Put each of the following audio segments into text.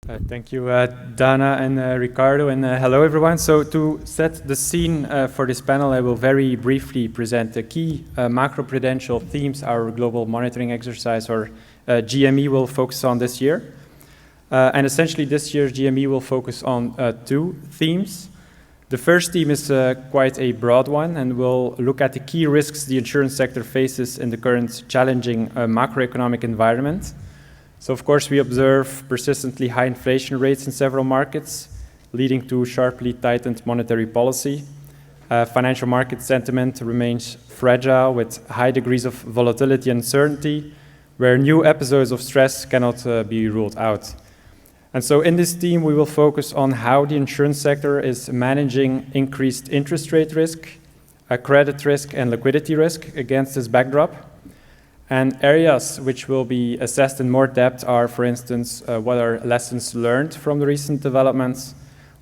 Thank you, Dana and Ricardo, and hello everyone. So to set the scene for this panel, I will very briefly present the key macroprudential themes our global monitoring exercise, or GME, will focus on this year. And essentially this year's GME will focus on two themes. The first theme is quite a broad one, and we'll look at the key risks the insurance sector faces in the current challenging macroeconomic environment. So of course we observe persistently high inflation rates in several markets, leading to sharply tightened monetary policy. Financial market sentiment remains fragile with high degrees of volatility and uncertainty, where new episodes of stress cannot be ruled out. And so in this theme, we will focus on how the insurance sector is managing increased interest rate risk, credit risk, and liquidity risk against this backdrop. And areas which will be assessed in more depth are, for instance, what are lessons learned from the recent developments,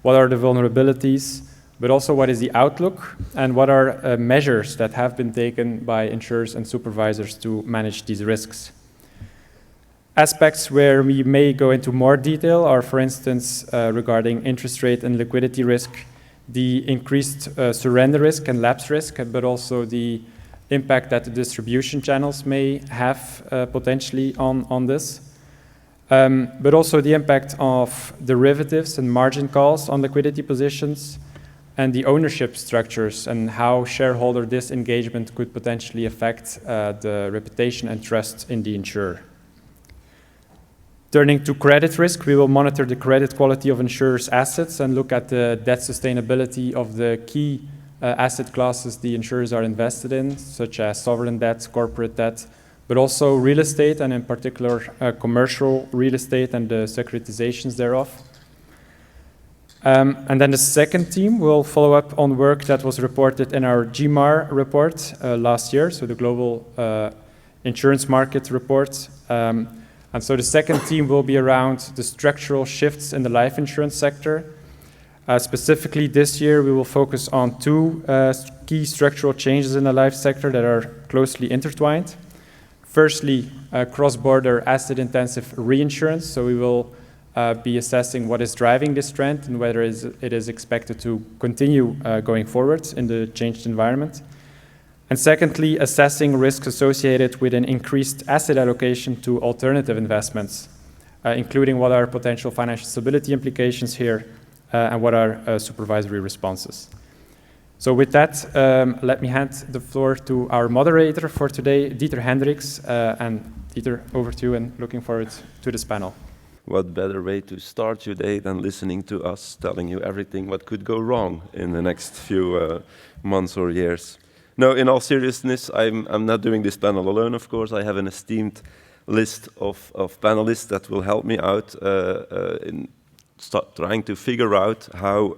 what are the vulnerabilities, but also what is the outlook, and what are measures that have been taken by insurers and supervisors to manage these risks. Aspects where we may go into more detail are, for instance, regarding interest rate and liquidity risk, the increased surrender risk and lapse risk, but also the impact that the distribution channels may have potentially on this, but also the impact of derivatives and margin calls on liquidity positions, and the ownership structures and how shareholder disengagement could potentially affect the reputation and trust in the insurer. Turning to credit risk, we will monitor the credit quality of insurers' assets and look at the debt sustainability of the key asset classes the insurers are invested in, such as sovereign debt, corporate debt, but also real estate, and in particular commercial real estate and the securitizations thereof. And then the second theme will follow up on work that was reported in our GMAR report last year, so the Global Insurance Market Report. And so the second theme will be around the structural shifts in the life insurance sector. Specifically this year, we will focus on two key structural changes in the life sector that are closely intertwined. Firstly, cross-border asset-intensive reinsurance. So we will be assessing what is driving this trend and whether it is expected to continue going forward in the changed environment. And secondly, assessing risks associated with an increased asset allocation to alternative investments, including what are potential financial stability implications here, and what are supervisory responses. So with that, let me hand the floor to our moderator for today, Dieter Hendrickx. And Dieter, over to you, and looking forward to this panel. What better way to start your day than listening to us telling you everything what could go wrong in the next few months or years. No, in all seriousness, I'm not doing this panel alone, of course. I have an esteemed list of panelists that will help me out in trying to figure out how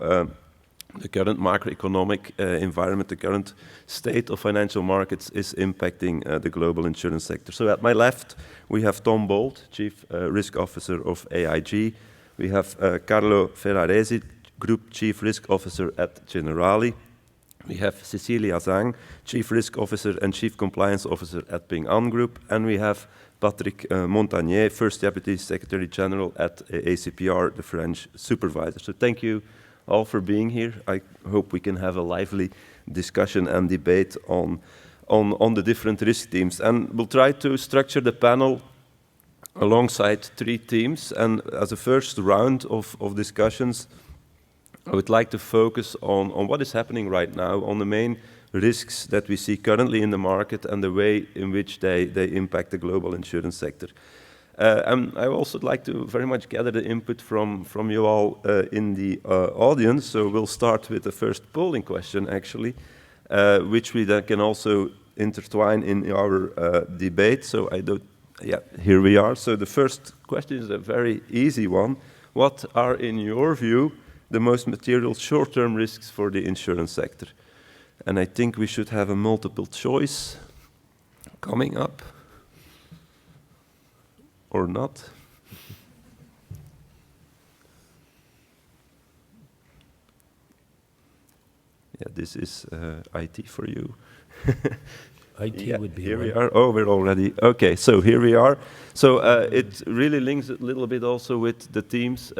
the current macroeconomic environment, the current state of financial markets is impacting the global insurance sector. So at my left, we have Tom Bolt, Chief Risk Officer of AIG. We have Carlo Ferraresi, Group Chief Risk Officer at Generali. We have Cecilia Zhang, Chief Risk Officer and Chief Compliance Officer at Ping An Group. And we have Patrick Montagner, First Deputy Secretary General at ACPR, the French supervisor. So thank you all for being here. I hope we can have a lively discussion and debate on the different risk themes. And we'll try to structure the panel alongside three themes. And as a first round of discussions, I would like to focus on what is happening right now, on the main risks that we see currently in the market and the way in which they impact the global insurance sector. And I also like to very much gather the input from you all in the audience. So we'll start with the first polling question, actually, which we then can also intertwine in our debate. So here we are. So the first question is a very easy one. What are, in your view, the most material short-term risks for the insurance sector? And I think we should have a multiple choice coming up, or not. Yeah, this is IT for you. IT would be here one. we are. Oh, we're already. Okay, so here we are. So it really links a little bit also with the teams.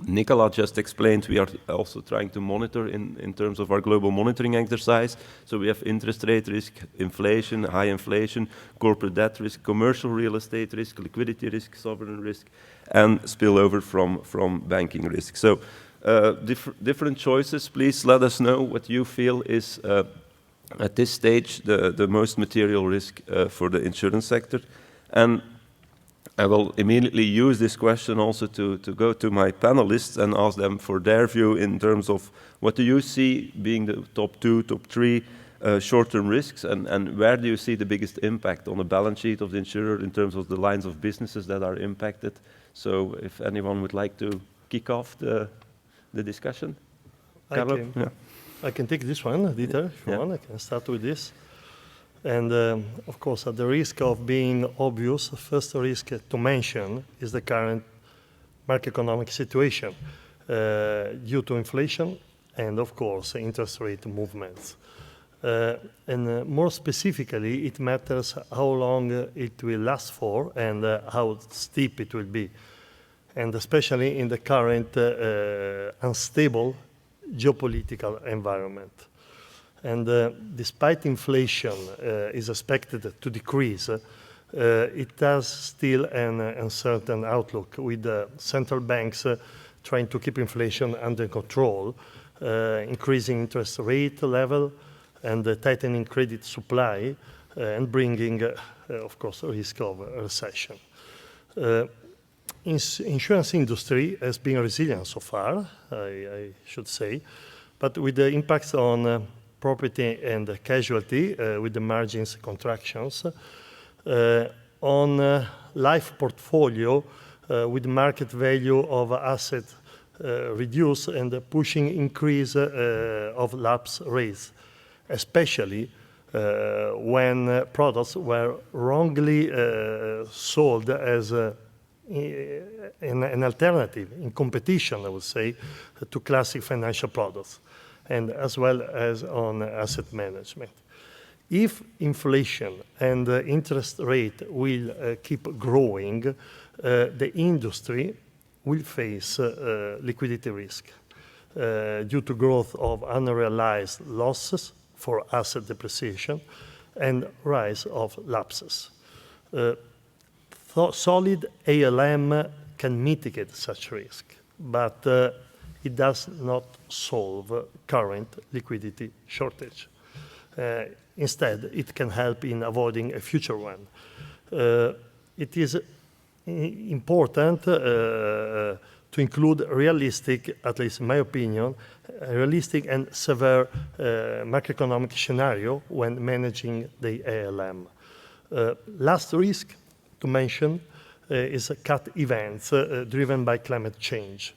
Nicola just explained we are also trying to monitor in terms of our global monitoring exercise. So we have interest rate risk, inflation, high inflation, corporate debt risk, commercial real estate risk, liquidity risk, sovereign risk, and spillover from banking risk. So different choices. Please let us know what you feel is at this stage the most material risk for the insurance sector. And I will immediately use this question also to go to my panelists and ask them for their view in terms of what do you see being the top 2, top 3 short-term risks, and where do you see the biggest impact on the balance sheet of the insurer in terms of the lines of businesses that are impacted? So if anyone would like to kick off the discussion. Carlo? I can take this one, Dieter, if you want. I can start with this. And of course, at the risk of being obvious, the first risk to mention is the current macroeconomic situation due to inflation and, of course, interest rate movements. And more specifically, it matters how long it will last for and how steep it will be. And especially in the current unstable geopolitical environment. And despite inflation is expected to decrease, it has still an uncertain outlook, with central banks trying to keep inflation under control, increasing interest rate level, and tightening credit supply, and bringing, of course, a risk of a recession. Insurance industry has been resilient so far, I should say, but with the impacts on property and casualty, with the margins contractions, on life portfolio, with market value of assets reduce and pushing increase of lapse rates, especially when products were wrongly sold as an alternative in competition, I would say, to classic financial products, and as well as on asset management. If inflation and interest rate will keep growing, the industry will face liquidity risk due to growth of unrealized losses for asset depreciation and rise of lapses. Solid ALM can mitigate such risk, but it does not solve current liquidity shortage. Instead, it can help in avoiding a future one. It is important to include realistic, at least in my opinion, realistic and severe macroeconomic scenario when managing the ALM. Last risk to mention is cat events driven by climate change.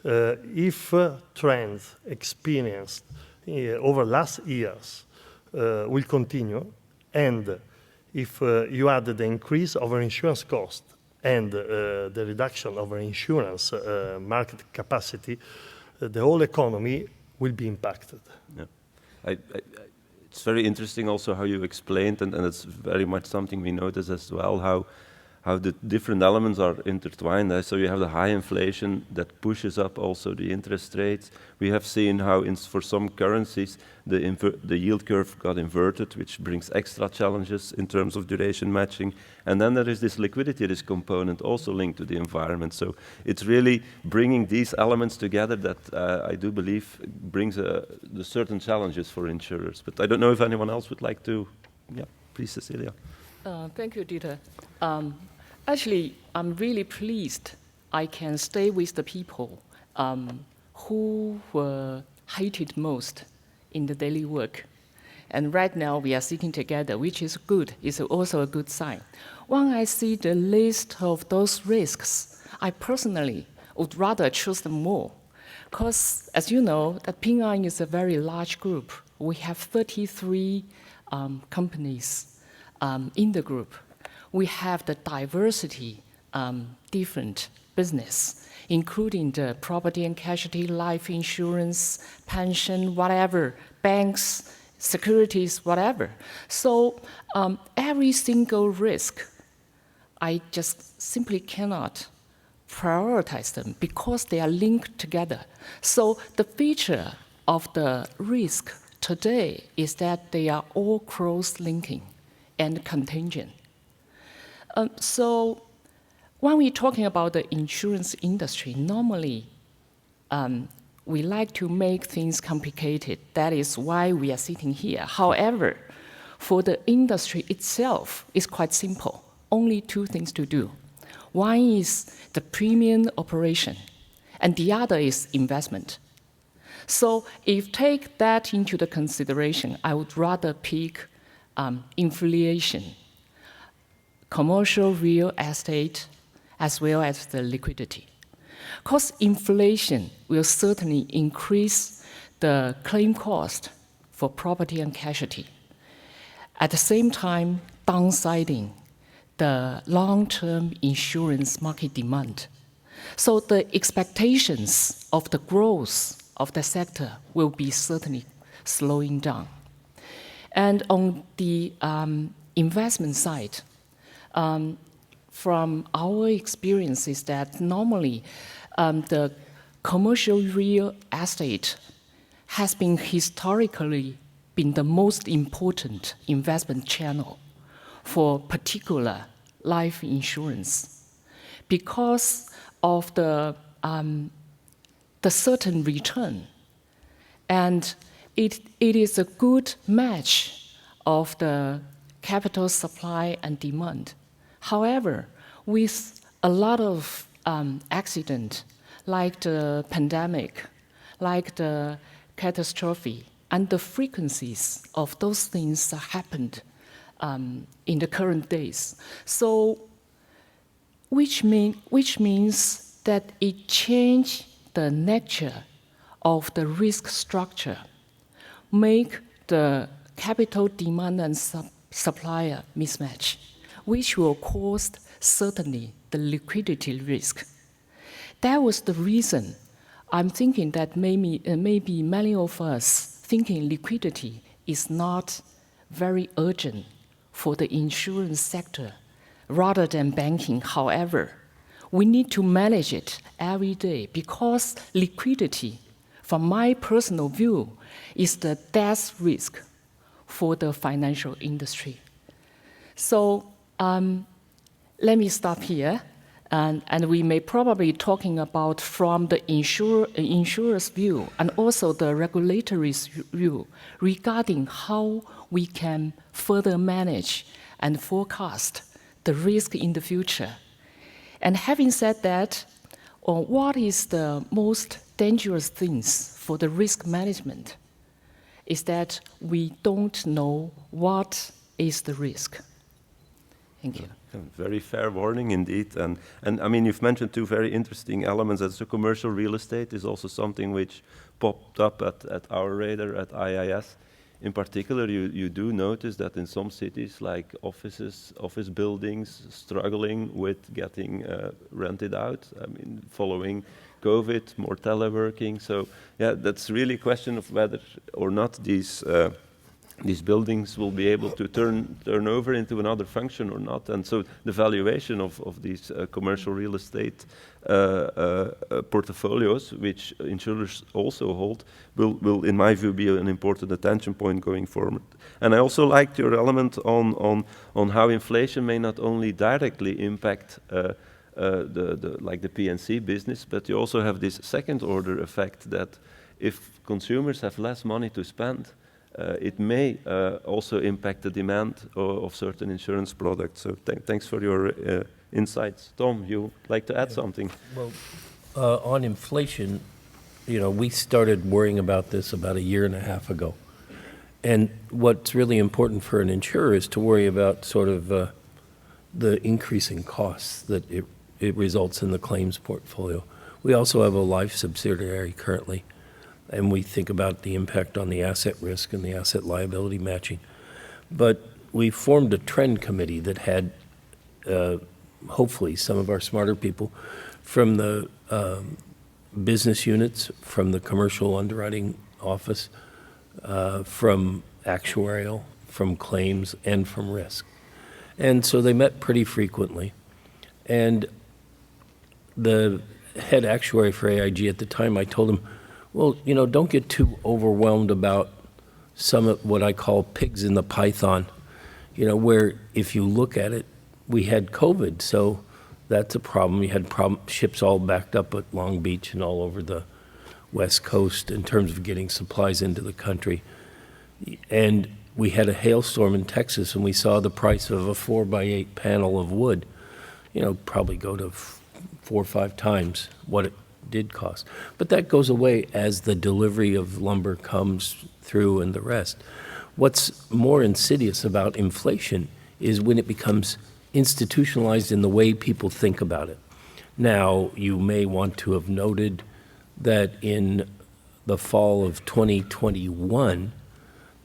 If trends experienced over last years will continue, and if you add the increase of our insurance cost and the reduction of our insurance market capacity, the whole economy will be impacted. Yeah. It's very interesting also how you explained, and it's very much something we notice as well, how the different elements are intertwined. So you have the high inflation that pushes up also the interest rates. We have seen how for some currencies the yield curve got inverted, which brings extra challenges in terms of duration matching. And then there is this liquidity risk component also linked to the environment. So it's really bringing these elements together that I do believe brings the certain challenges for insurers. But I don't know if anyone else would like to. Yeah, please, Cecilia. Thank you, Dieter. Actually, I'm really pleased I can stay with the people who were hated most in the daily work. And right now we are sitting together, which is good. It's also a good sign. When I see the list of those risks, I personally would rather choose them more. Because, as you know, that Ping An is a very large group. We have 33 companies in the group. We have the diversity, different business, including the property and casualty, life insurance, pension, whatever, banks, securities, whatever. So every single risk, I just simply cannot prioritize them because they are linked together. So the feature of the risk today is that they are all cross-linking and contingent. So when we're talking about the insurance industry, normally we like to make things complicated. That is why we are sitting here. However, for the industry itself, it's quite simple. Only two things to do. One is the premium operation, and the other is investment. So if take that into the consideration, I would rather pick inflation, commercial real estate, as well as the liquidity. Because inflation will certainly increase the claim cost for property and casualty. At the same time, downsizing the long-term insurance market demand. So the expectations of the growth of the sector will be certainly slowing down. And on the investment side, from our experience is that normally the commercial real estate has been historically been the most important investment channel for particular life insurance because of the certain return. And it is a good match of the capital supply and demand. However, with a lot of accident, like the pandemic, like the catastrophe, and the frequencies of those things happened in the current days. So, which means that it changed the nature of the risk structure, make the capital demand and supplier mismatch, which will cause certainly the liquidity risk. That was the reason I'm thinking that maybe many of us thinking liquidity is not very urgent for the insurance sector rather than banking. However, we need to manage it every day because liquidity, from my personal view, is the death risk for the financial industry. So let me stop here. And we may probably talking about from the insurer's view and also the regulatory's view regarding how we can further manage and forecast the risk in the future. And having said that, what is the most dangerous things for the risk management is that we don't know what is the risk. Thank you. Very fair warning indeed. And I mean, you've mentioned two very interesting elements. As the commercial real estate is also something which popped up at our radar at IAIS. In particular, you do notice that in some cities like office buildings struggling with getting rented out. I mean, following COVID, more teleworking. So yeah, that's really a question of whether or not these buildings will be able to turn over into another function or not. And so the valuation of these commercial real estate portfolios, which insurers also hold, will, in my view, be an important attention point going forward. And I also liked your element on how inflation may not only directly impact like the P&C business, but you also have this second order effect that if consumers have less money to spend, it may also impact the demand of certain insurance products. So thanks for your insights. Tom, you would like to add something? Well, on inflation, we started worrying about this about 1.5 years ago. And what's really important for an insurer is to worry about sort of the increasing costs that it results in the claims portfolio. We also have a life subsidiary currently, and we think about the impact on the asset risk and the asset liability matching. But we formed a trend committee that had, hopefully, some of our smarter people from the business units, from the commercial underwriting office, from actuarial, from claims, and from risk. And so they met pretty frequently. And the head actuary for AIG at the time, I told him, well, you know, don't get too overwhelmed about some of what I call pigs in the python, you know, where if you look at it, we had COVID, so that's a problem. You had ships all backed up at Long Beach and all over the West Coast in terms of getting supplies into the country. And we had a hailstorm in Texas, and we saw the price of a 4x8 panel of wood, you know, probably go to 4 or 5 times what it did cost. But that goes away as the delivery of lumber comes through and the rest. What's more insidious about inflation is when it becomes institutionalized in the way people think about it. Now, you may want to have noted that in the fall of 2021,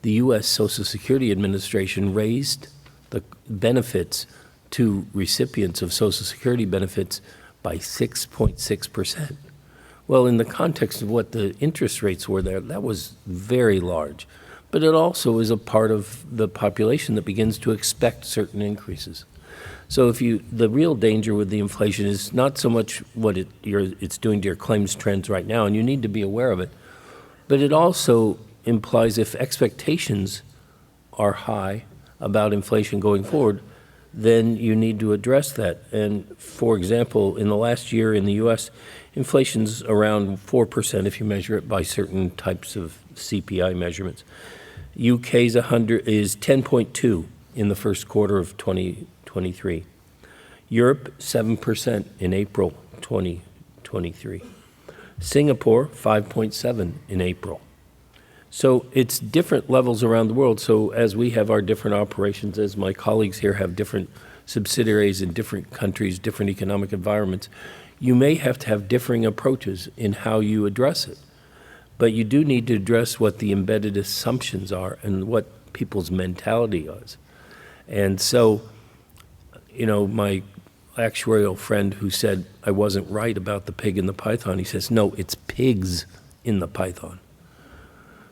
the U.S. Social Security Administration raised the benefits to recipients of Social Security benefits by 6.6%. Well, in the context of what the interest rates were there, that was very large. But it also is a part of the population that begins to expect certain increases. So the real danger with the inflation is not so much what it's doing to your claims trends right now, and you need to be aware of it, but it also implies if expectations are high about inflation going forward, then you need to address that. And for example, in the last year in the U.S., inflation's around 4% if you measure it by certain types of CPI measurements. UK's is 10.2 in the first quarter of 2023. Europe, 7% in April 2023. Singapore, 5.7 in April. So it's different levels around the world. So as we have our different operations, as my colleagues here have different subsidiaries in different countries, different economic environments, you may have to have differing approaches in how you address it. But you do need to address what the embedded assumptions are and what people's mentality is. And so, you know, my actuarial friend who said I wasn't right about the pig in the python, he says, no, it's pigs in the python.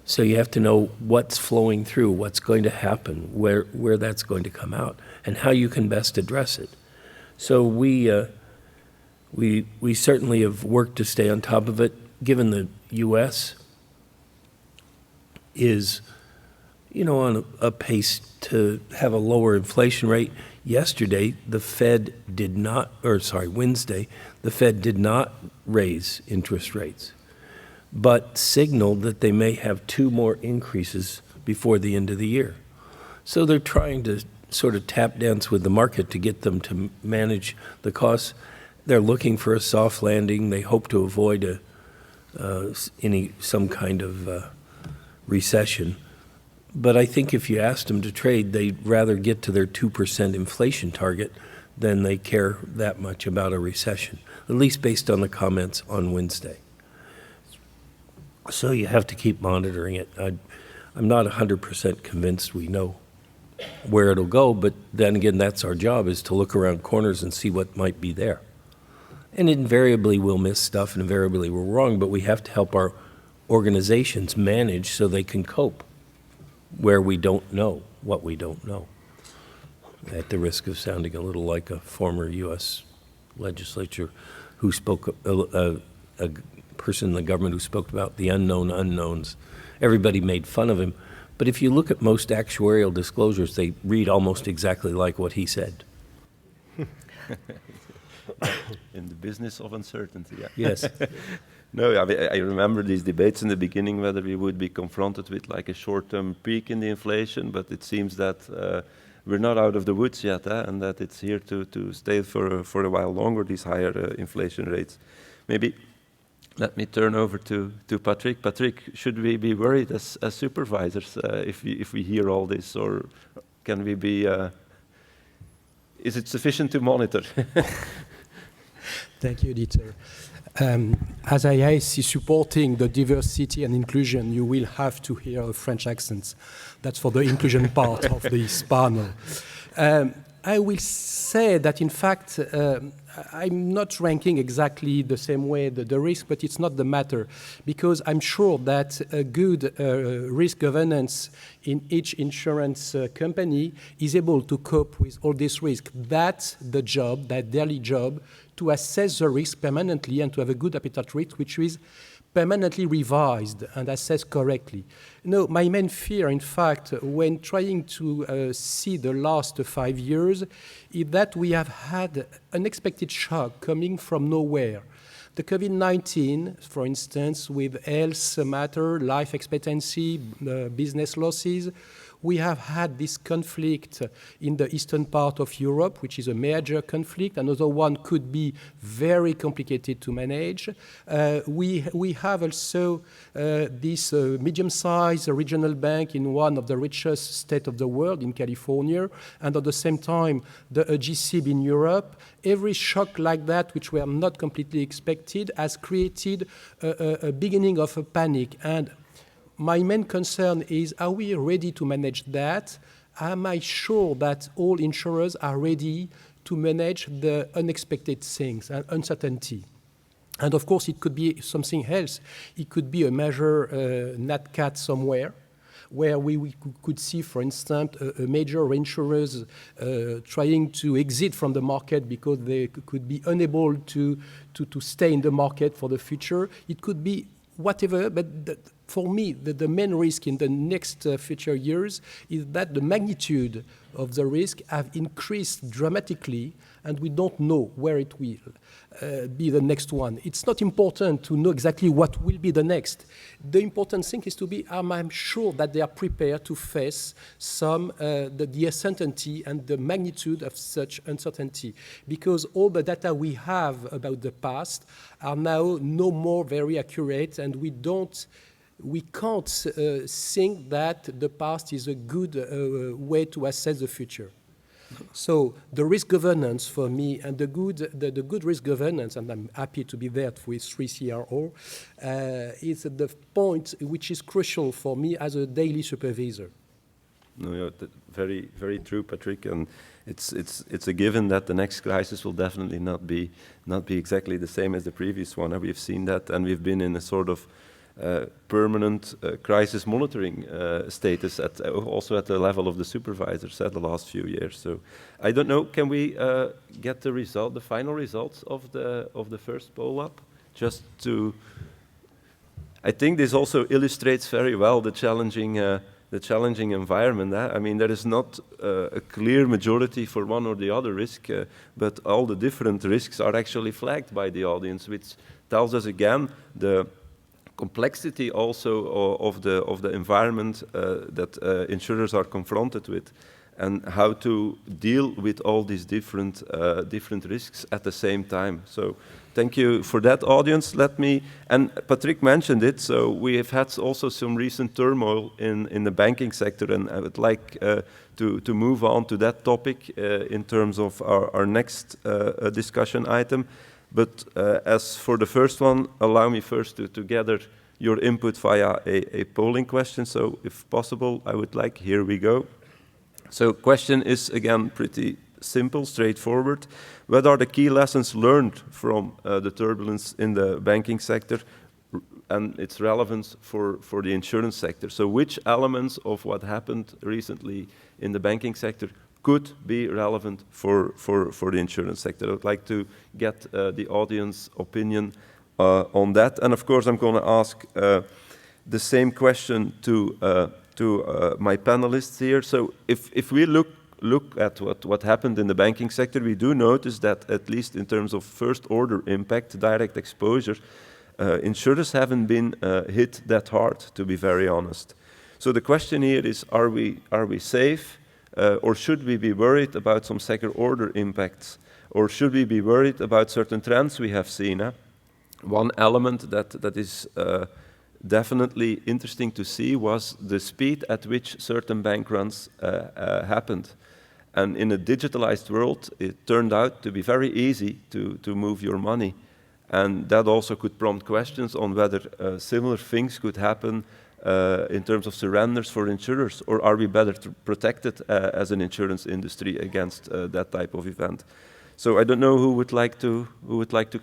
So you have to know what's flowing through, what's going to happen, where that's going to come out, and how you can best address it. So we certainly have worked to stay on top of it, given the U.S. is, you know, on a pace to have a lower inflation rate. Yesterday, Wednesday, the Fed did not raise interest rates, but signaled that they may have 2 more increases before the end of the year. So they're trying to sort of tap dance with the market to get them to manage the costs. They're looking for a soft landing. They hope to avoid some kind of recession. But I think if you asked them to trade, they'd rather get to their 2% inflation target than they care that much about a recession, at least based on the comments on Wednesday. So you have to keep monitoring it. I'm not 100% convinced we know where it'll go, but then again, that's our job, is to look around corners and see what might be there. And invariably we'll miss stuff, and invariably we're wrong, but we have to help our organizations manage so they can cope where we don't know what we don't know. At the risk of sounding a little like a former U.S. legislature who spoke, a person in the government who spoke about the unknown unknowns. Everybody made fun of him. But if you look at most actuarial disclosures, they read almost exactly like what he said. In the business of uncertainty, yeah. Yes. No, I remember these debates in the beginning whether we would be confronted with like a short-term peak in the inflation, but it seems that we're not out of the woods yet, and that it's here to stay for a while longer, these higher inflation rates. Maybe let me turn over to Patrick. Patrick, should we be worried as supervisors if we hear all this, or can we be? Is it sufficient to monitor? Thank you, Dieter. As IAIS is supporting the diversity and inclusion, you will have to hear French accents. That's for the inclusion part of this panel. I will say that, in fact, I'm not ranking exactly the same way the risk, but it's not the matter, because I'm sure that a good risk governance in each insurance company is able to cope with all this risk. That's the job, that daily job, to assess the risk permanently and to have a good appetite risk, which is permanently revised and assessed correctly. No, my main fear, in fact, when trying to see the last 5 years, is that we have had unexpected shock coming from nowhere. The COVID-19, for instance, with health matter, life expectancy, business losses, we have had this conflict in the eastern part of Europe, which is a major conflict. Another one could be very complicated to manage. We have also this medium-sized regional bank in one of the richest states of the world, in California, and at the same time, the GSIB in Europe. Every shock like that, which were not completely expected, has created a beginning of a panic. And my main concern is, are we ready to manage that? Am I sure that all insurers are ready to manage the unexpected things and uncertainty? And of course, it could be something else. It could be a major nat cat somewhere, where we could see, for instance, a major reinsurers trying to exit from the market because they could be unable to stay in the market for the future. It could be whatever, but for me, the main risk in the next future years is that the magnitude of the risk have increased dramatically, and we don't know where it will be the next one. It's not important to know exactly what will be the next. The important thing is to be, I'm sure that they are prepared to face the uncertainty and the magnitude of such uncertainty, because all the data we have about the past are now no more very accurate, and we can't think that the past is a good way to assess the future. So the risk governance for me, and the good risk governance, and I'm happy to be there with 3CRO, is the point which is crucial for me as a daily supervisor. No, yeah, very, very true, Patrick. And it's a given that the next crisis will definitely not be exactly the same as the previous one. We've seen that, and we've been in a sort of permanent crisis monitoring status also at the level of the supervisors the last few years. So I don't know, can we get the final results of the first poll up? Just to, I think this also illustrates very well the challenging environment. I mean, there is not a clear majority for one or the other risk, but all the different risks are actually flagged by the audience, which tells us again the complexity also of the environment that insurers are confronted with, and how to deal with all these different risks at the same time. So thank you for that, audience. And Patrick mentioned it, so we have had also some recent turmoil in the banking sector, and I would like to move on to that topic in terms of our next discussion item. But as for the first one, allow me first to gather your input via a polling question. So if possible, I would like, here we go. So question is, again, pretty simple, straightforward. What are the key lessons learned from the turbulence in the banking sector and its relevance for the insurance sector? So which elements of what happened recently in the banking sector could be relevant for the insurance sector? I would like to get the audience opinion on that. And of course, I'm going to ask the same question to my panelists here. So if we look at what happened in the banking sector, we do notice that, at least in terms of first order impact, direct exposure, insurers haven't been hit that hard, to be very honest. So the question here is, are we safe? Or should we be worried about some second order impacts? Or should we be worried about certain trends we have seen? One element that is definitely interesting to see was the speed at which certain bank runs happened. And in a digitalized world, it turned out to be very easy to move your money. And that also could prompt questions on whether similar things could happen in terms of surrenders for insurers, or are we better protected as an insurance industry against that type of event? So I don't know who would like to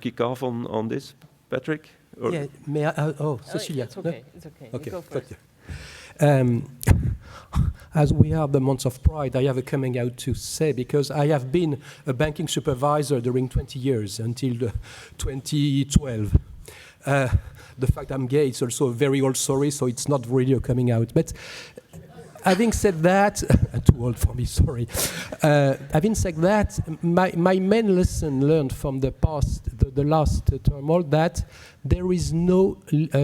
kick off on this, Patrick? Or? Yeah, may I? Cecilia. It's okay. It's okay. Okay. You go first. as we are the month of Pride, I have a coming out to say, because I have been a banking supervisor during 20 years until 2012. The fact I'm gay is also a very old story, so it's not really a coming out. But having said that, too old for me, sorry. Having said that, my main lesson learned from the past, the last turmoil, that there is no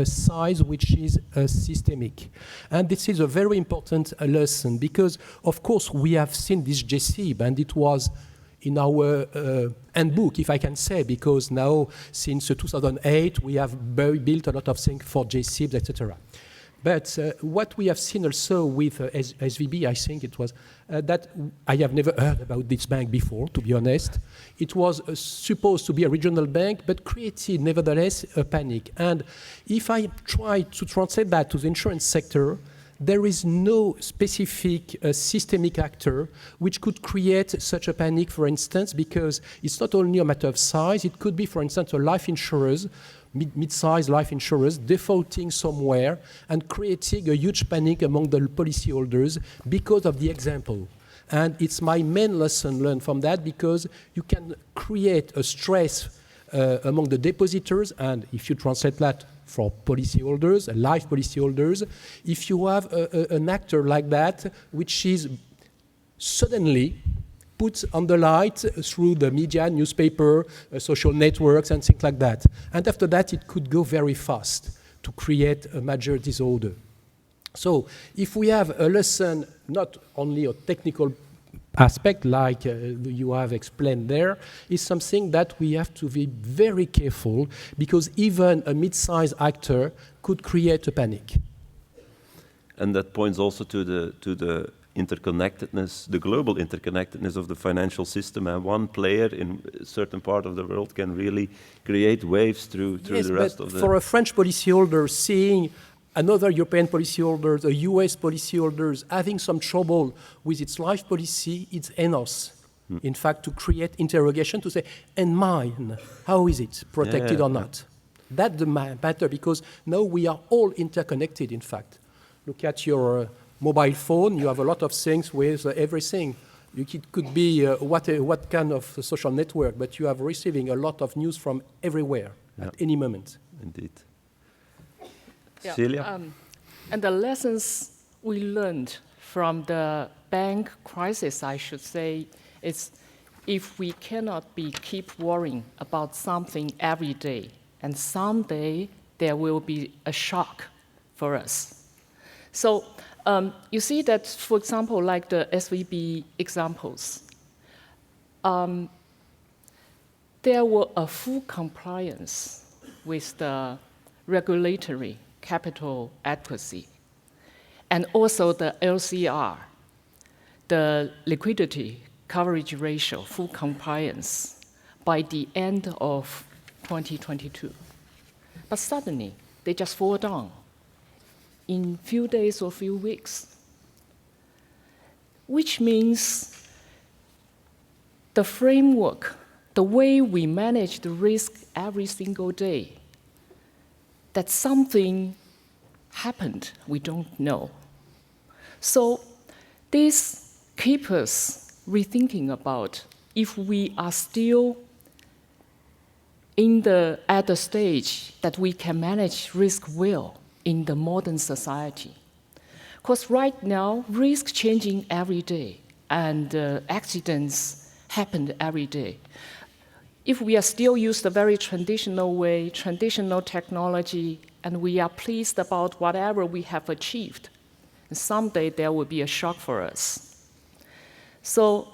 size which is systemic. And this is a very important lesson because, of course, we have seen this GSIB, and it was in our handbook, if I can say, because now, since 2008, we have built a lot of things for GSIBs, etc. But what we have seen also with SVB, I think it was, that I have never heard about this bank before, to be honest. It was supposed to be a regional bank, but created, nevertheless, a panic. And if I try to translate that to the insurance sector, there is no specific systemic actor which could create such a panic, for instance, because it's not only a matter of size. It could be, for instance, a life insurers, mid-sized life insurers defaulting somewhere and creating a huge panic among the policyholders because of the example. And it's my main lesson learned from that, because you can create a stress among the depositors, and if you translate that for policyholders, life policyholders, if you have an actor like that, which is suddenly put on the light through the media, newspaper, social networks, and things like that. And after that, it could go very fast to create a major disorder. So if we have a lesson, not only a technical aspect like you have explained there, is something that we have to be very careful, because even a mid-sized actor could create a panic. And that points also to the interconnectedness, the global interconnectedness of the financial system, and one player in a certain part of the world can really create waves through the rest of the... For a French policyholder, seeing another European policyholder, a US policyholder, having some trouble with its life policy, it's enough, in fact, to create interrogation, to say, and mine, how is it, protected or not? That's the matter, because now we are all interconnected, in fact. Look at your mobile phone, you have a lot of things with everything. It could be what kind of social network, but you are receiving a lot of news from everywhere at any moment. Indeed. Yeah, and the lessons we learned from the bank crisis, I should say, is if we cannot keep worrying about something every day, and someday there will be a shock for us. So you see that, for example, like the SVB examples, there were a full compliance with the regulatory capital adequacy, and also the LCR, the liquidity coverage ratio, full compliance by the end of 2022. But suddenly, they just fall down in few days or few weeks, which means the framework, the way we manage the risk every single day, that something happened, we don't know. So this keeps us rethinking about if we are still at the stage that we can manage risk well in the modern society. Because right now, risk changing every day, and accidents happen every day. If we are still use the very traditional way, traditional technology, and we are pleased about whatever we have achieved, someday there will be a shock for us. So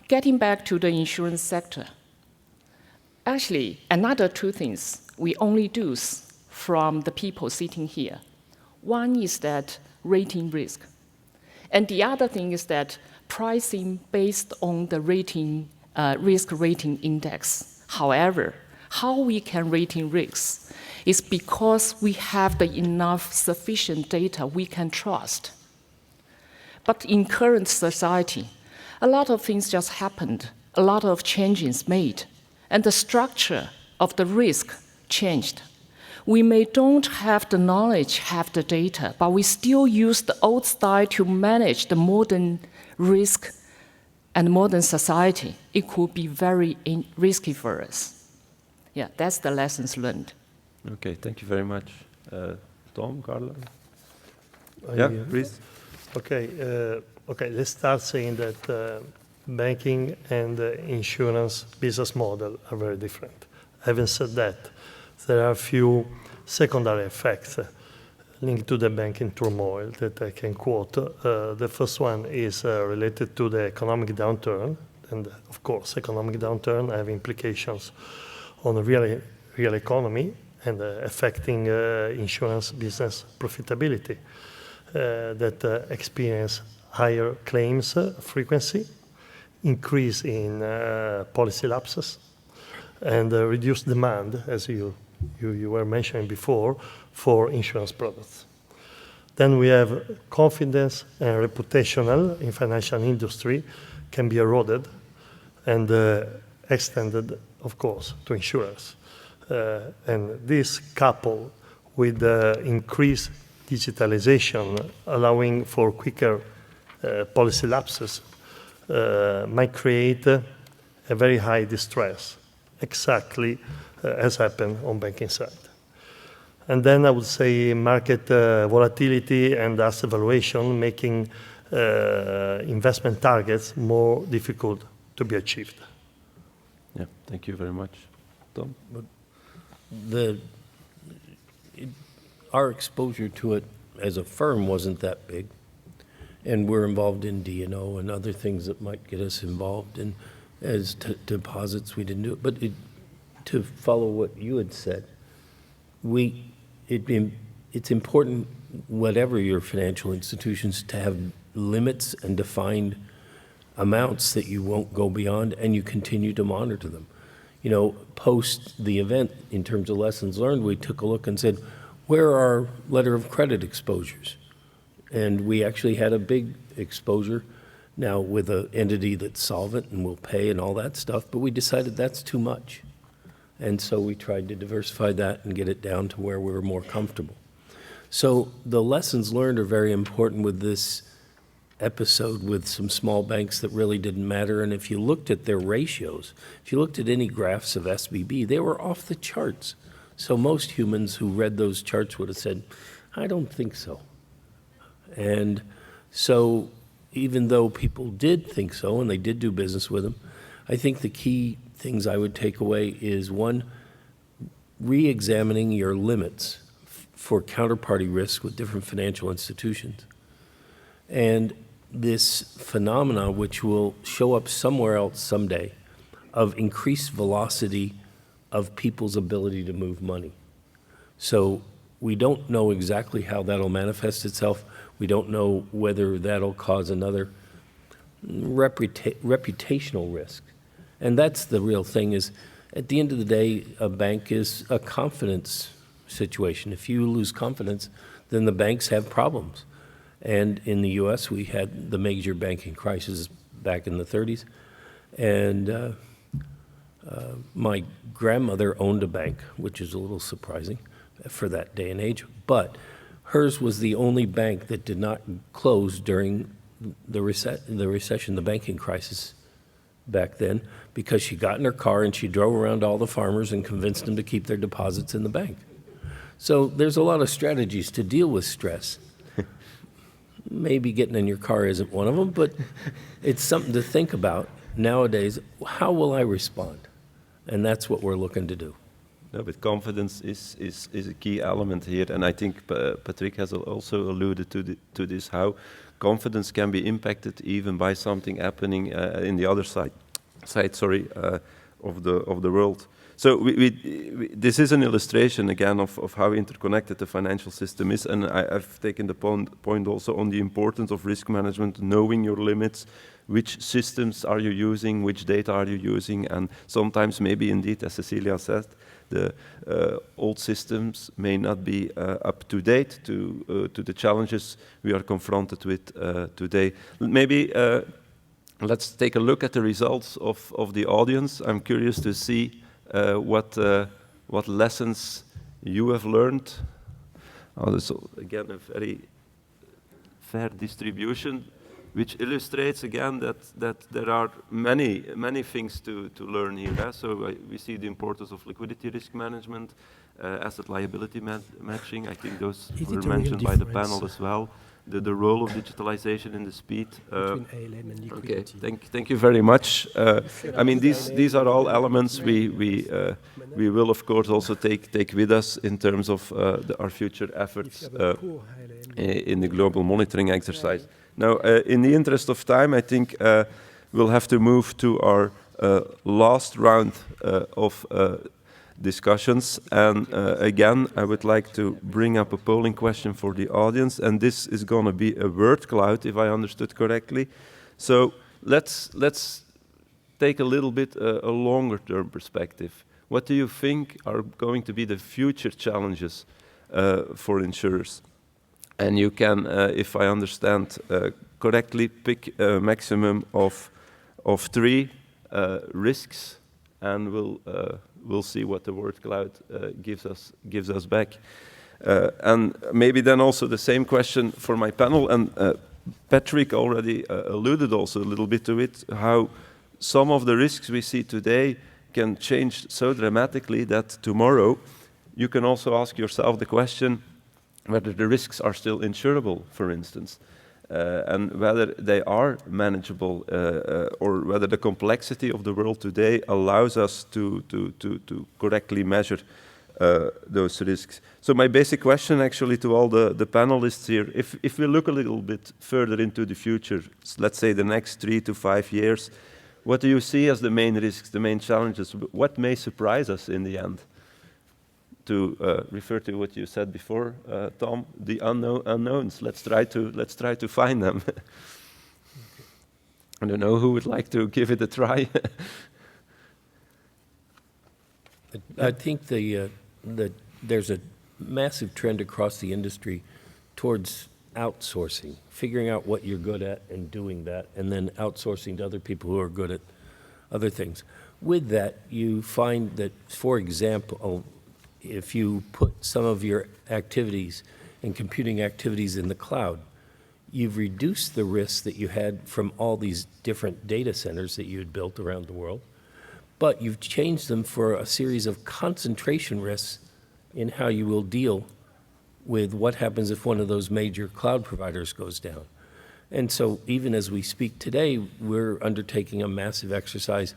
getting back to the insurance sector, actually, another two things we only do from the people sitting here. One is that rating risk. And the other thing is that pricing based on the rating, risk rating index. However, how we can rating risks is because we have the enough sufficient data we can trust. But in current society, a lot of things just happened, a lot of changes made, and the structure of the risk changed, We may don't have the knowledge, have the data, but we still use the old style to manage the modern risk and modern society. It could be very risky for us. Yeah, that's the lessons learned. Okay, thank you very much. Tom, Carlo? Yeah, please. Okay, let's start saying that banking and insurance business model are very different. Having said that, there are a few secondary effects linked to the banking turmoil that I can quote. The first one is related to the economic downturn, and of course, economic downturn have implications on the real economy and affecting insurance business profitability that experience higher claims frequency, increase in policy lapses, and reduced demand, as you were mentioning before, for insurance products. Then we have confidence and reputational in financial industry can be eroded and extended, of course, to insurers. And this coupled with increased digitalization, allowing for quicker policy lapses, might create a very high distress, exactly as happened on banking side. And then I would say market volatility and asset valuation making investment targets more difficult to be achieved. Yeah, thank you very much. Tom? Our exposure to it as a firm wasn't that big, and we're involved in D&O and other things that might get us involved in as deposits. We didn't do it, but to follow what you had said, it's important, whatever your financial institutions, to have limits and defined amounts that you won't go beyond, and you continue to monitor them. You know, post the event, in terms of lessons learned, we took a look and said, where are our letter of credit exposures? And we actually had a big exposure now with an entity that's solvent and will pay and all that stuff, but we decided that's too much. And so we tried to diversify that and get it down to where we were more comfortable. So the lessons learned are very important with this episode with some small banks that really didn't matter. And if you looked at their ratios, if you looked at any graphs of SBB, they were off the charts. So most humans who read those charts would have said, I don't think so. And so even though people did think so, and they did do business with them, I think the key things I would take away is, one, re-examining your limits for counterparty risk with different financial institutions. And this phenomena, which will show up somewhere else someday, of increased velocity of people's ability to move money. So we don't know exactly how that'll manifest itself. We don't know whether that'll cause another reputational risk. And that's the real thing, is at the end of the day, a bank is a confidence situation. If you lose confidence, then the banks have problems. And in the US, we had the major banking crisis back in the 30s. And my grandmother owned a bank, which is a little surprising for that day and age. But hers was the only bank that did not close during the recession, the banking crisis back then, because she got in her car and she drove around to all the farmers and convinced them to keep their deposits in the bank. So there's a lot of strategies to deal with stress. Maybe getting in your car isn't one of them, but it's something to think about nowadays. How will I respond? And that's what we're looking to do. No, but confidence is a key element here, and I think Patrick has also alluded to this, how confidence can be impacted even by something happening in the other side of the world. So this is an illustration again of how interconnected the financial system is, and I've taken the point also on the importance of risk management, knowing your limits, which systems are you using, which data are you using, and sometimes maybe indeed, as Cecilia said, the old systems may not be up to date to the challenges we are confronted with today. Maybe let's take a look at the results of the audience. I'm curious to see what lessons you have learned. This again a very fair distribution, which illustrates again that there are many things to learn here. So we see the importance of liquidity risk management, asset liability matching. I think those were mentioned by the panel as well. The role of digitalization in the speed. Between ALM and liquidity. Okay, thank you very much. I mean, these are all elements we will of course also take with us in terms of our future efforts in the global monitoring exercise. Now, in the interest of time, I think we'll have to move to our last round of discussions. And again, I would like to bring up a polling question for the audience. And this is going to be a word cloud, if I understood correctly. So let's take a little bit a longer term perspective. What do you think are going to be the future challenges for insurers? And you can, if I understand correctly, pick a maximum of 3 risks, and we'll see what the word cloud gives us back. And maybe then also the same question for my panel. And Patrick already alluded also a little bit to it, how some of the risks we see today can change so dramatically that tomorrow you can also ask yourself the question whether the risks are still insurable, for instance, and whether they are manageable, or whether the complexity of the world today allows us to correctly measure those risks. So my basic question actually to all the panelists here, if we look a little bit further into the future, let's say the next 3 to 5 years, what do you see as the main risks, the main challenges? What may surprise us in the end? To refer to what you said before, Tom, the unknowns. Let's try to find them. I don't know who would like to give it a try. I think that there's a massive trend across the industry towards outsourcing, figuring out what you're good at and doing that, and then outsourcing to other people who are good at other things. With that, you find that, for example, if you put some of your activities and computing activities in the cloud, you've reduced the risks that you had from all these different data centers that you had built around the world, but you've changed them for a series of concentration risks in how you will deal with what happens if one of those major cloud providers goes down. And so even as we speak today, we're undertaking a massive exercise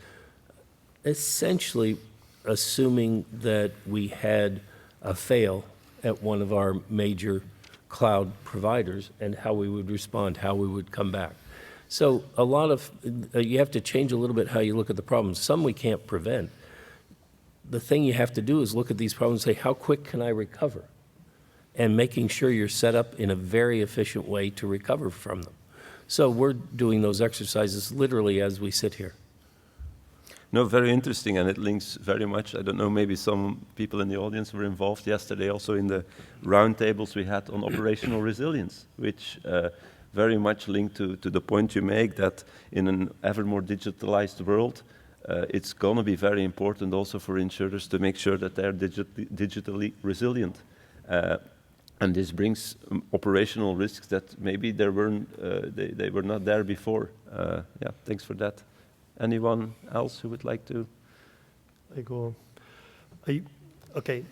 essentially assuming that we had a fail at one of our major cloud providers and how we would respond, how we would come back. So a lot of, you have to change a little bit how you look at the problems. Some we can't prevent. The thing you have to do is look at these problems and say, how quick can I recover? And making sure you're set up in a very efficient way to recover from them. So we're doing those exercises literally as we sit here. No, very interesting, and it links very much. I don't know, maybe some people in the audience were involved yesterday also in the roundtables we had on operational resilience, which very much linked to the point you make that in an ever more digitalized world, it's going to be very important also for insurers to make sure that they're digitally resilient. And this brings operational risks that maybe there weren't, they were not there before. Yeah, thanks for that. Anyone else who would like to? I go. Okay,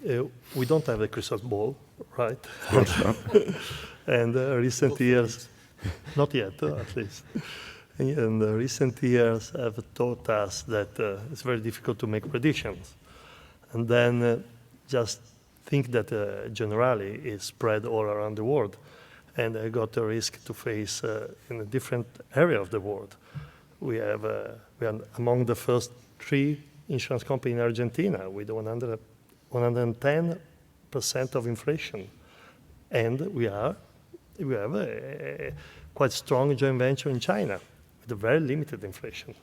we don't have a crystal ball, right? And recent years, not yet, at least. And recent years have taught us that it's very difficult to make predictions. And then just think that Generali is spread all around the world and got a risk to face in a different area of the world. We are among the first 3 insurance companies in Argentina with 110% of inflation. And we have a quite strong joint venture in China with a very limited inflation.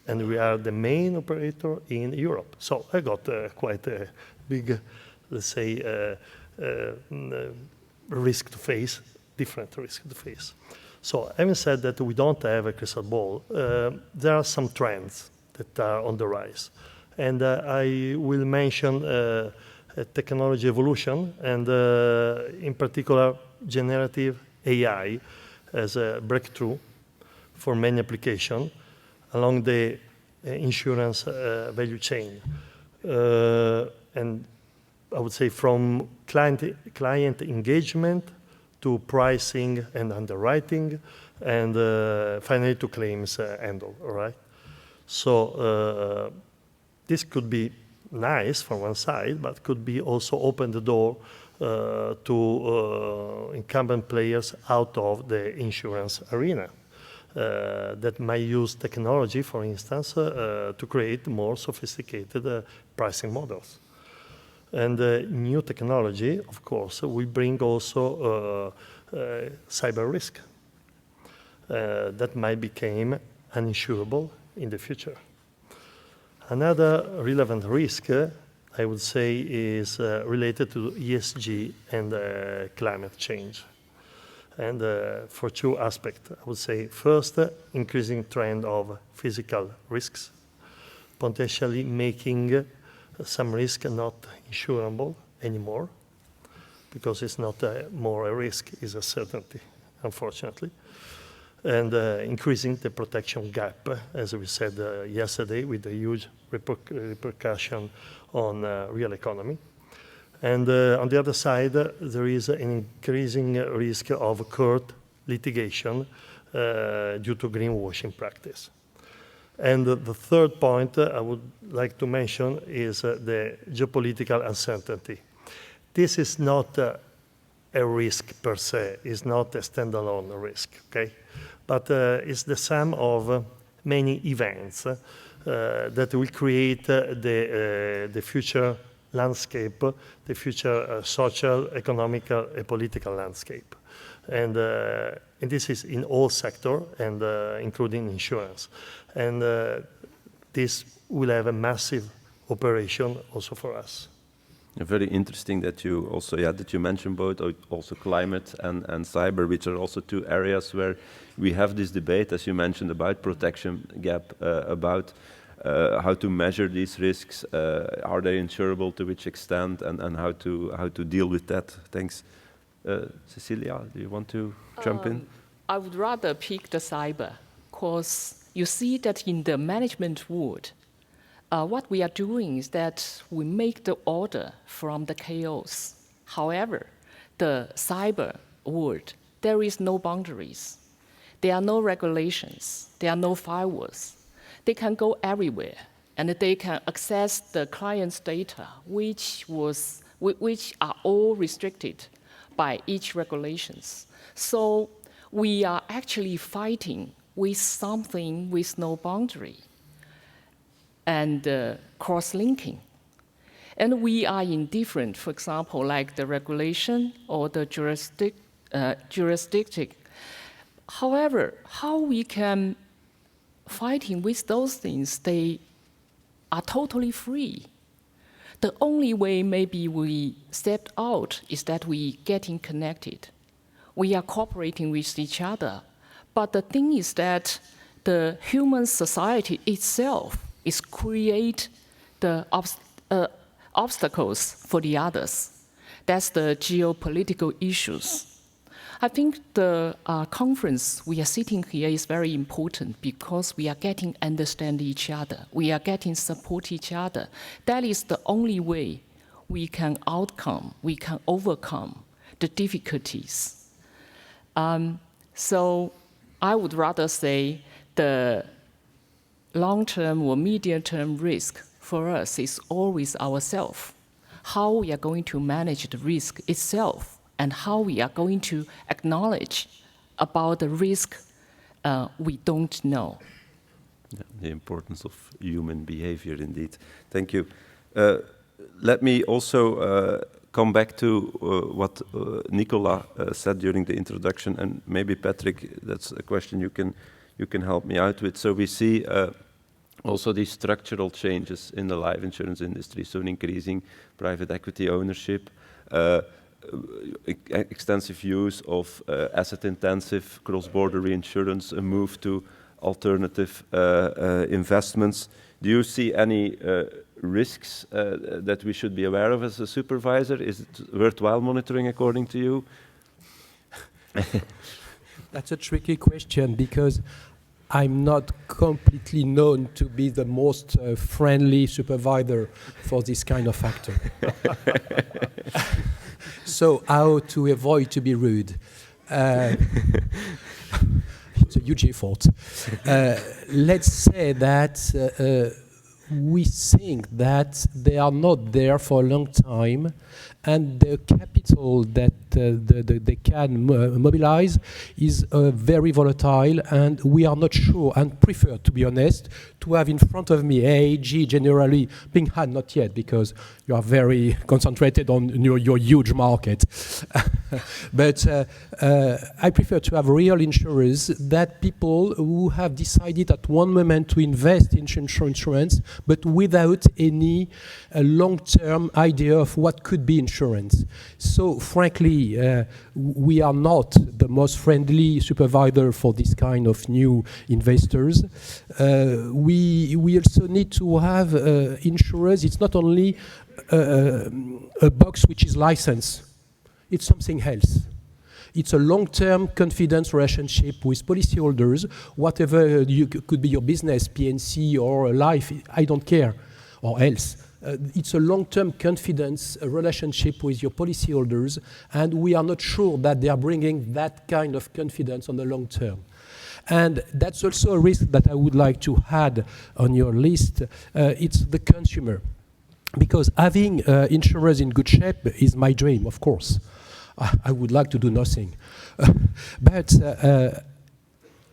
And we are the main operator in Europe. So I got quite a big, let's say, risk to face, different risk to face. So having said that we don't have a crystal ball, there are some trends that are on the rise. And I will mention technology evolution, and in particular, generative AI as a breakthrough for many applications along the insurance value chain. And I would say from client engagement to pricing and underwriting, and finally to claims handle, all right? So this could be nice from one side, but could be also open the door to incumbent players out of the insurance arena that might use technology, for instance, to create more sophisticated pricing models. And new technology, of course, will bring also cyber risk that might become uninsurable in the future. Another relevant risk, I would say, is related to ESG and climate change. And for two aspects, I would say, first, increasing trend of physical risks, potentially making some risk not insurable anymore, because it's not more a risk, it's a certainty, unfortunately. And increasing the protection gap, as we said yesterday, with a huge repercussion on real economy. And on the other side, there is an increasing risk of court litigation due to greenwashing practice. And the third point I would like to mention is the geopolitical uncertainty. This is not a risk per se, it's not a standalone risk, okay? But it's the sum of many events that will create the future landscape, the future social, economical, and political landscape. And this is in all sectors, and including insurance. And this will have a massive operation also for us. Very interesting that you also, that you mentioned both also climate and cyber, which are also two areas where we have this debate, as you mentioned, about protection gap, about how to measure these risks, are they insurable, to which extent, and how to deal with that. Thanks. Cecilia, do you want to jump in? I would rather pick the cyber, because you see that in the management world, what we are doing is that we make the order from the chaos. However, the cyber world, there is no boundaries. There are no regulations. There are no firewalls. They can go everywhere, and they can access the client's data, which are all restricted by each regulations. So we are actually fighting with something with no boundary and cross-linking. And we are indifferent, for example, like the regulation or the jurisdiction. However, how we can fighting with those things, they are totally free. The only way maybe we step out is that we getting connected. We are cooperating with each other. But the thing is that the human society itself is create the obstacles for the others. That's the geopolitical issues. I think the conference we are sitting here is very important because we are getting understand each other. We are getting support each other. That is the only way we can overcome the difficulties. So I would rather say the long-term or medium-term risk for us is always ourselves. How we are going to manage the risk itself, and how we are going to acknowledge about the risk we don't know. Yeah, the importance of human behavior, indeed. Thank you. Let me also come back to what Nicola said during the introduction, and maybe Patrick, that's a question you can help me out with. So we see also these structural changes in the life insurance industry, so an increasing private equity ownership, extensive use of asset-intensive cross-border reinsurance, a move to alternative investments. Do you see any risks that we should be aware of as a supervisor? Is it worthwhile monitoring according to you? That's a tricky question because I'm not completely known to be the most friendly supervisor for this kind of factor. So how to avoid to be rude? It's a huge effort. Let's say that we think that they are not there for a long time, and the capital that they can mobilize is very volatile, and we are not sure and prefer, to be honest, to have in front of me AIG, Generali, being had not yet because you are very concentrated on your huge market. But I prefer to have real insurers, that people who have decided at one moment to invest in insurance, but without any long-term idea of what could be insurance. So frankly, we are not the most friendly supervisor for this kind of new investors. We also need to have insurers. It's not only a box which is licensed. It's something else. It's a long-term confidence relationship with policyholders. Whatever could be your business, PNC or life, I don't care, or else. It's a long-term confidence relationship with your policyholders, and we are not sure that they are bringing that kind of confidence on the long term. And that's also a risk that I would like to add on your list. It's the consumer. Because having insurers in good shape is my dream, of course. I would like to do nothing. But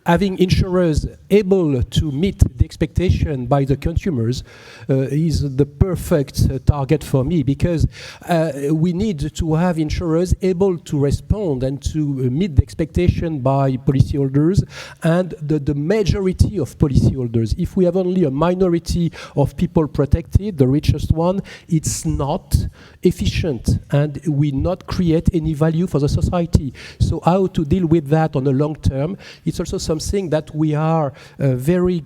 having insurers able to meet the expectation by the consumers is the perfect target for me, because we need to have insurers able to respond and to meet the expectation by policyholders and the majority of policyholders. If we have only a minority of people protected, the richest one, it's not efficient and we not create any value for the society. So how to deal with that on the long term? It's also something that we are very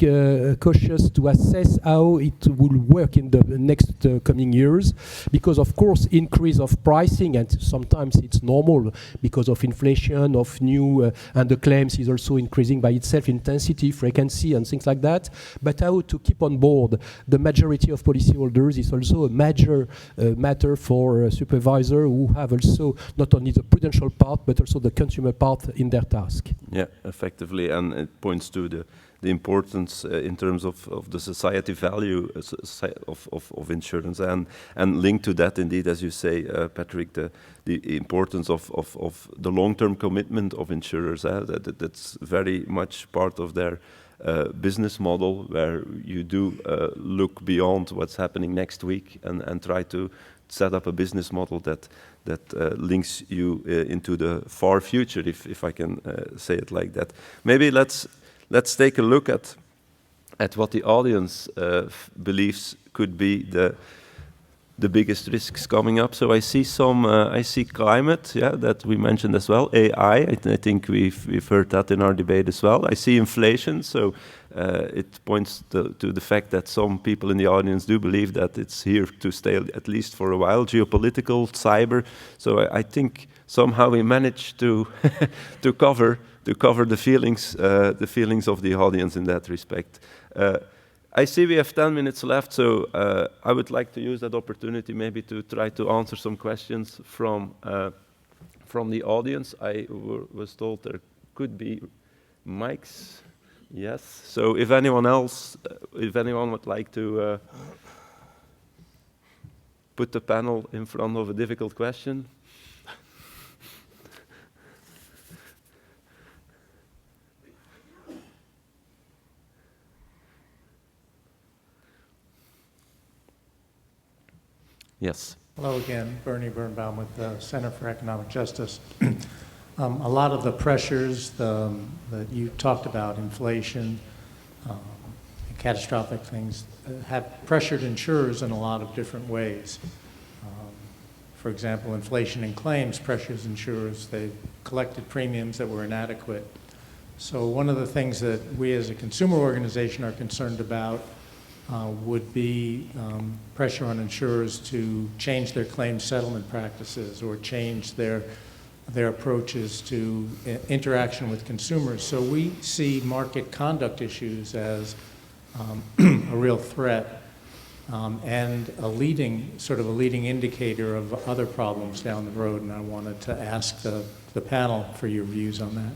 cautious to assess how it will work in the next coming years, because of course increase of pricing, and sometimes it's normal because of inflation, of new, and the claims is also increasing by itself, intensity, frequency, and things like that. But how to keep on board the majority of policyholders is also a major matter for a supervisor who have also not only the prudential part but also the consumer part in their task. Yeah, effectively, and it points to the importance in terms of the society value of insurance, and linked to that, indeed, as you say, Patrick, the importance of the long-term commitment of insurers. That's very much part of their business model, where you do look beyond what's happening next week and try to set up a business model that links you into the far future, if I can say it like that. Maybe let's take a look at what the audience believes could be the biggest risks coming up. So I see climate, yeah, that we mentioned as well. AI, I think we've heard that in our debate as well. I see inflation, so it points to the fact that some people in the audience do believe that it's here to stay at least for a while. Geopolitical, cyber. So I think somehow we managed to to cover the feelings of the audience in that respect. I see we have 10 minutes left, so I would like to use that opportunity maybe to try to answer some questions from the audience. I was told there could be mics. Yes. So if anyone would like to put the panel in front of a difficult question. Yes. Hello again, Bernie Birnbaum with the Center for Economic Justice. A lot of the pressures that you talked about, inflation, catastrophic things, have pressured insurers in a lot of different ways. For example, inflation in claims pressures insurers. They've collected premiums that were inadequate. So one of the things that we as a consumer organization are concerned about would be pressure on insurers to change their claim settlement practices or change their approaches to interaction with consumers. So we see market conduct issues as a real threat and a leading indicator of other problems down the road. And I wanted to ask the panel for your views on that.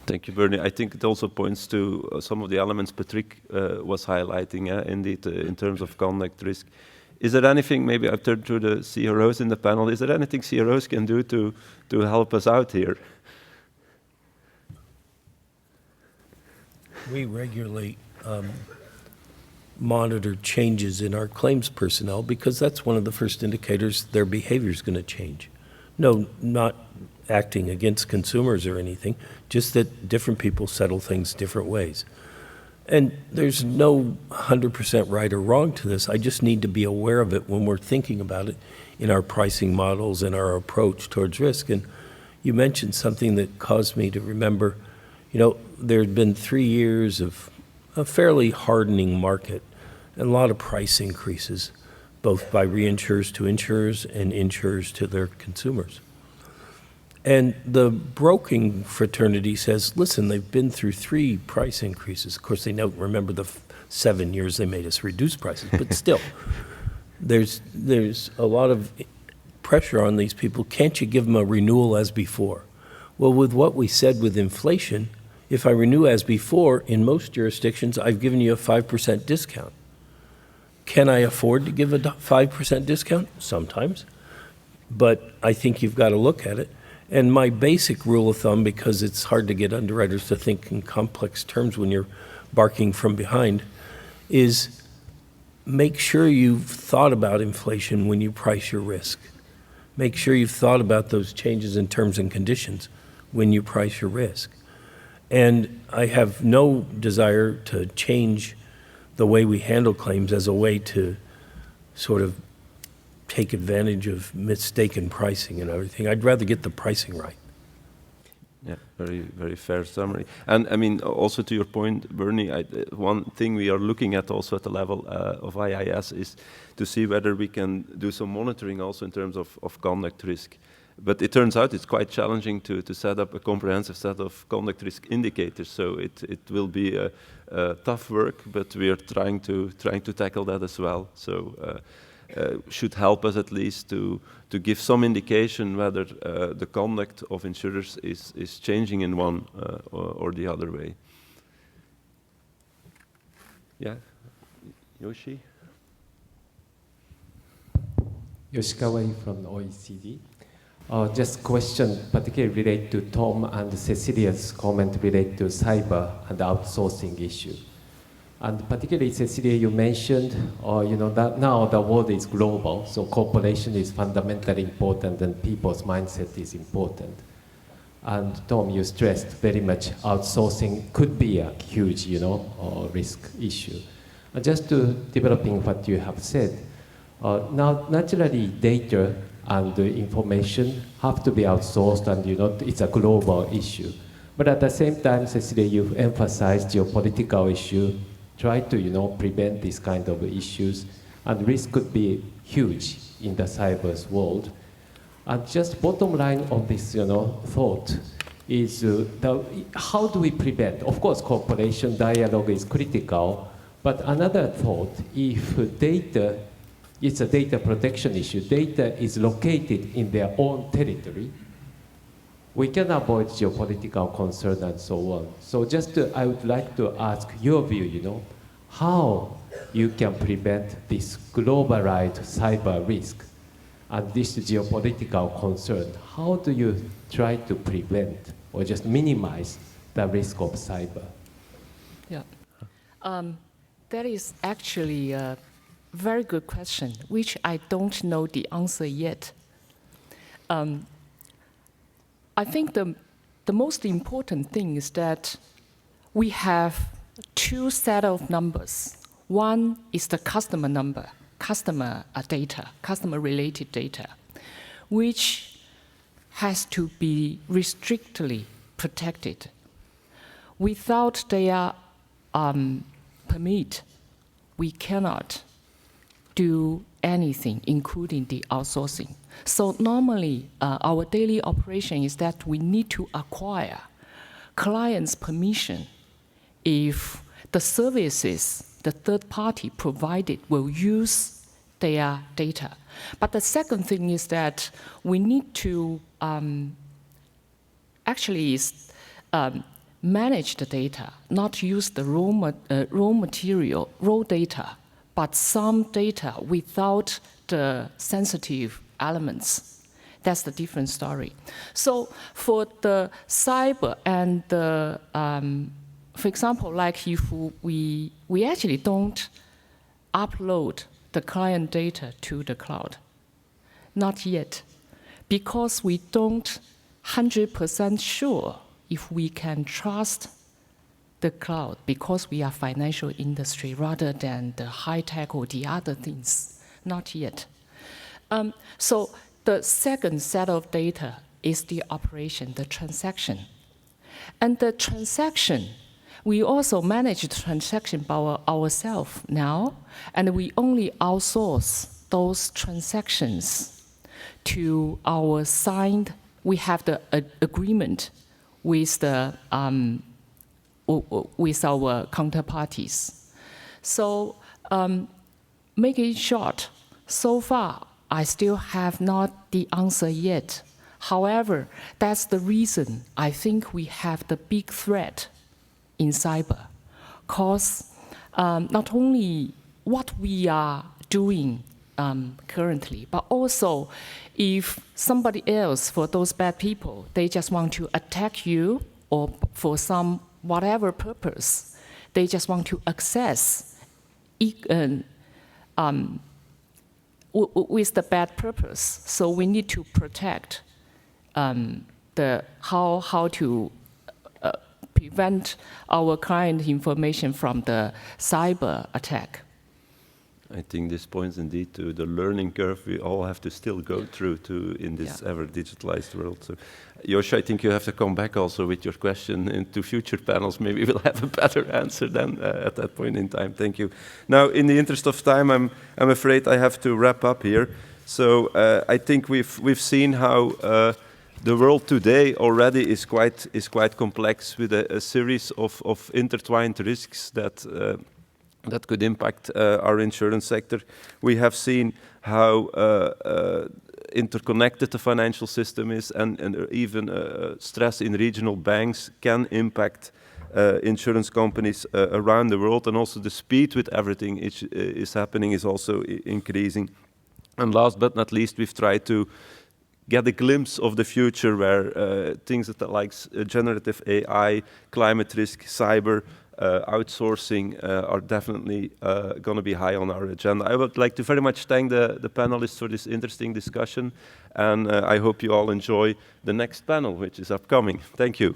Thank you, Bernie. I think it also points to some of the elements Patrick was highlighting, indeed, in terms of conduct risk. Is there anything, maybe I've turned to the CROs in the panel, is there anything CROs can do to help us out here? We regularly monitor changes in our claims personnel because that's one of the first indicators their behavior is going to change. No, not acting against consumers or anything, just that different people settle things different ways. And there's no 100% right or wrong to this. I just need to be aware of it when we're thinking about it in our pricing models and our approach towards risk. And you mentioned something that caused me to remember, there had been 3 years of a fairly hardening market and a lot of price increases, both by reinsurers to insurers and insurers to their consumers. And the broking fraternity says, listen, they've been through 3 price increases. Of course, they don't remember the 7 years they made us reduce prices, but still, there's a lot of pressure on these people. Can't you give them a renewal as before? Well, with what we said with inflation, if I renew as before, in most jurisdictions, I've given you a 5% discount. Can I afford to give a 5% discount? Sometimes. But I think you've got to look at it. And my basic rule of thumb, because it's hard to get underwriters to think in complex terms when you're barking from behind, is make sure you've thought about inflation when you price your risk. Make sure you've thought about those changes in terms and conditions when you price your risk. And I have no desire to change the way we handle claims as a way to sort of take advantage of mistaken pricing and everything. I'd rather get the pricing right. Yeah, very, very fair summary. And I mean, also to your point, Bernie, one thing we are looking at also at the level of IAIS is to see whether we can do some monitoring also in terms of conduct risk. But it turns out it's quite challenging to set up a comprehensive set of conduct risk indicators. So it will be a tough work, but we are trying to tackle that as well. So should help us at least to give some indication whether the conduct of insurers is changing in one or the other way. Yeah, Yoshi? Yoshikawa from OECD. Just question particularly related to Tom and Cecilia's comment related to cyber and outsourcing issue. And particularly, Cecilia, you mentioned, that now the world is global, so cooperation is fundamentally important and people's mindset is important. And Tom, you stressed very much outsourcing could be a huge, risk issue. And just to developing what you have said, now naturally data and information have to be outsourced, and it's a global issue. But at the same time, Cecilia, you've emphasized geopolitical issue. Try to, prevent these kind of issues, and risk could be huge in the cyber's world. And just bottom line on this, thought is how do we prevent? Of course, cooperation dialogue is critical, but another thought, if data, it's a data protection issue, data is located in their own territory, we can avoid geopolitical concern and so on. So I would like to ask your view, how you can prevent this globalized cyber risk and this geopolitical concern. How do you try to prevent or just minimize the risk of cyber? Yeah, that is actually a very good question, which I don't know the answer yet. I think the most important thing is that we have 2 sets of numbers. One is the customer number, customer data, customer-related data, which has to be restrictedly protected. Without their permit, we cannot do anything, including the outsourcing. So normally, our daily operation is that we need to acquire clients' permission if the services the third party provided will use their data. But the second thing is that we need to manage the data, not use the raw data, but some data without the sensitive elements. That's the different story. So for the cyber and the, for example, like if we actually don't upload the client data to the cloud, not yet, because we don't 100% sure if we can trust the cloud, because we are financial industry rather than the high tech or the other things, not yet. So the second set of data is the operation, the transaction. And the transaction, we also manage the transaction by ourselves now, and we only outsource those transactions to our signed, we have the agreement with the with our counterparties. So make it short, so far I still have not the answer yet. However, that's the reason I think we have the big threat in cyber, because not only what we are doing currently, but also if somebody else, for those bad people, they just want to attack you or for some whatever purpose, they just want to access with the bad purpose. So we need to protect how to prevent our client information from the cyber attack. I think this points indeed to the learning curve we all have to still go through in this ever digitalized world. So, Yoshi, I think you have to come back also with your question into future panels. Maybe we'll have a better answer then at that point in time. Thank you. Now, in the interest of time, I'm afraid I have to wrap up here. So I think we've seen how the world today already is quite complex, with a series of intertwined risks that could impact our insurance sector. We have seen how interconnected the financial system is, and even stress in regional banks can impact insurance companies around the world, and also the speed with everything is happening is also increasing. And last but not least, we've tried to get a glimpse of the future where things like generative AI, climate risk, cyber, outsourcing are definitely going to be high on our agenda. I would like to very much thank the panelists for this interesting discussion, and I hope you all enjoy the next panel, which is upcoming. Thank you.